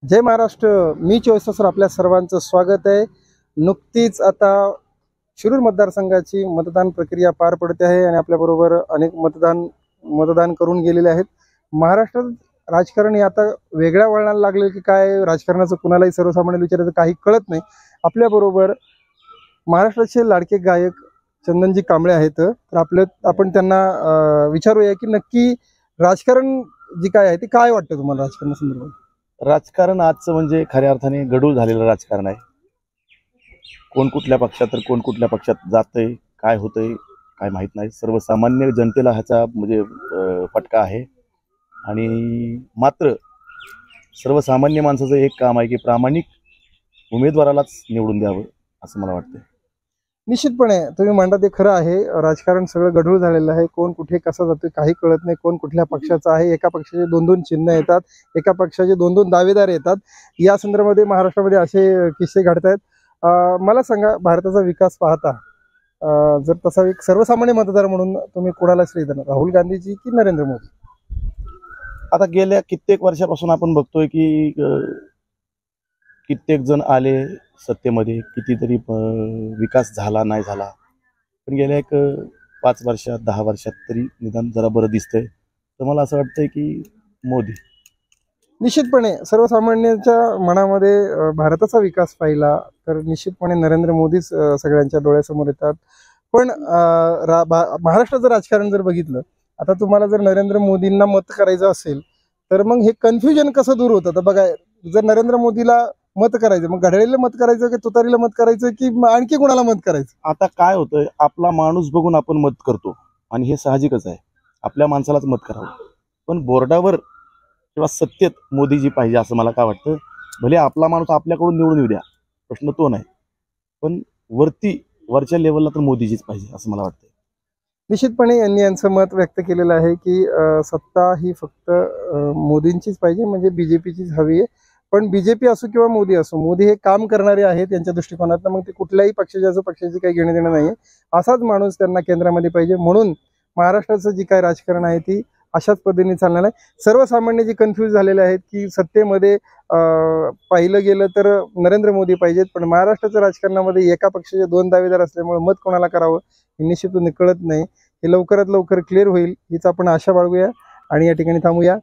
जय महाराष्ट्र। मी 24 sir आपल्या सर्वांचं स्वागत आहे। नुकतीच आता शिरूर मतदारसंघाची मतदान प्रक्रिया पार पडते आहे आणि आपल्याबरोबर अनेक मतदान करून गेलेले आहेत। महाराष्ट्रात राजकारण हे आता वेगळ्या वळणाला लागले की काय, राजकारणाचं कुणालाही सर्वसामान्य विचारायचं काही कळत नाही। आपल्याबरोबर महाराष्ट्राचे लाडके गायक चंदनजी कांबळे आहेत, तर आपण त्यांना विचारूया की नक्की राजकारण जी काय आहे ते काय वाटतं तुम्हाला राजकारणासंदर्भात? राजकारण आजचं म्हणजे खऱ्या अर्थाने गढूळ झालेलं राजकारण आहे। कोण कुठल्या पक्षात तर कोण कुठल्या पक्षात जातंय, काय होतंय काय माहित नाही। सर्वसामान्य जनतेला ह्याचा म्हणजे फटका आहे। आणि मात्र सर्वसामान्य माणसाचं एक काम आहे की प्रामाणिक उमेदवारालाच निवडून द्यावं असं मला वाटतं। निश्चितपणे तुम्ही म्हणता ते खरं आहे। राजकारण सगळं गढूळ झालेलं आहे। कोण कुठे कसा जातोय काही कळत नाही। कोण कुठल्या पक्षाचा आहे, एका पक्षाचे दोन दोन चिन्ह येतात, एका पक्षाचे दोन दोन दावेदार येतात। या संदर्भामध्ये महाराष्ट्रामध्ये असे किस्से घडतात। मला सांगा, भारताचा विकास पाहता जर तसा एक सर्वसामान्य मतदार म्हणून तुम्ही कोणाला श्रेय देणार, राहुल गांधीजी की नरेंद्र मोदी? आता गेल्या कित्येक वर्षापासून आपण बघतोय की कित्येक जण आले सत्तेमध्ये, कितीतरी विकास झाला नाही झाला, पण गेल्या एक 5 वर्षात 10 वर्षात तरी निदान जरा बरं दिसतंय। तर मला असं वाटतंय की मोदी। निश्चितपणे सर्वसामान्यांच्या मनामध्ये भारताचा विकास पाहिला तर निश्चितपणे नरेंद्र मोदीच सगळ्यांच्या डोळ्यासमोर येतात। पण महाराष्ट्राचं राजकारण जर बघितलं, आता तुम्हाला जर नरेंद्र मोदींना मत करायचं असेल तर मग हे कन्फ्युजन कसं दूर होतं? तर बघा, जर नरेंद्र मोदीला मत करायचं, मग घड्याळीला मत करायचं की तुतारीला मत करायचं की आणखी कोणाला मत करायचं? आता काय होतंय, आपला माणूस बघून आपण मत करतो आणि हे साहजिकच आहे, आपल्या माणसालाच मत करावं। पण बोर्डावर किंवा सत्तेत मोदीजी पाहिजे असं मला काय वाटतं। भले आपला माणूस आपल्याकडून निवडून येऊ द्या, प्रश्न तो नाही, पण वरच्या लेवलला तर मोदीजीच पाहिजे असं मला वाटतं। निश्चितपणे यांनी यांचं मत व्यक्त केलेलं आहे की सत्ता ही फक्त मोदींचीच पाहिजे, म्हणजे बीजेपीचीच हवी आहे। पण बीजेपी असो किंवा मोदी असो, मोदी हे काम करणारे आहेत त्यांच्या दृष्टिकोनातून, मग ते कुठल्याही पक्षाचे असो, पक्षाची काही घेणं देणं नाही। असाच माणूस त्यांना केंद्रामध्ये पाहिजे। म्हणून महाराष्ट्राचं जी काय राजकारण आहे ती अशाच पद्धतीने चालणार आहे। सर्वसामान्य जे कन्फ्यूज झालेले आहेत की सत्तेमध्ये पाहिलं गेलं तर नरेंद्र मोदी पाहिजेत, पण महाराष्ट्राच्या राजकारणामध्ये एका पक्षाचे दोन दावेदार असल्यामुळे मत कोणाला करावं हे निश्चितपणे कळत नाही। हे लवकरात लवकर क्लिअर होईल हीच आपण आशा बाळगूया आणि या ठिकाणी थांबूया।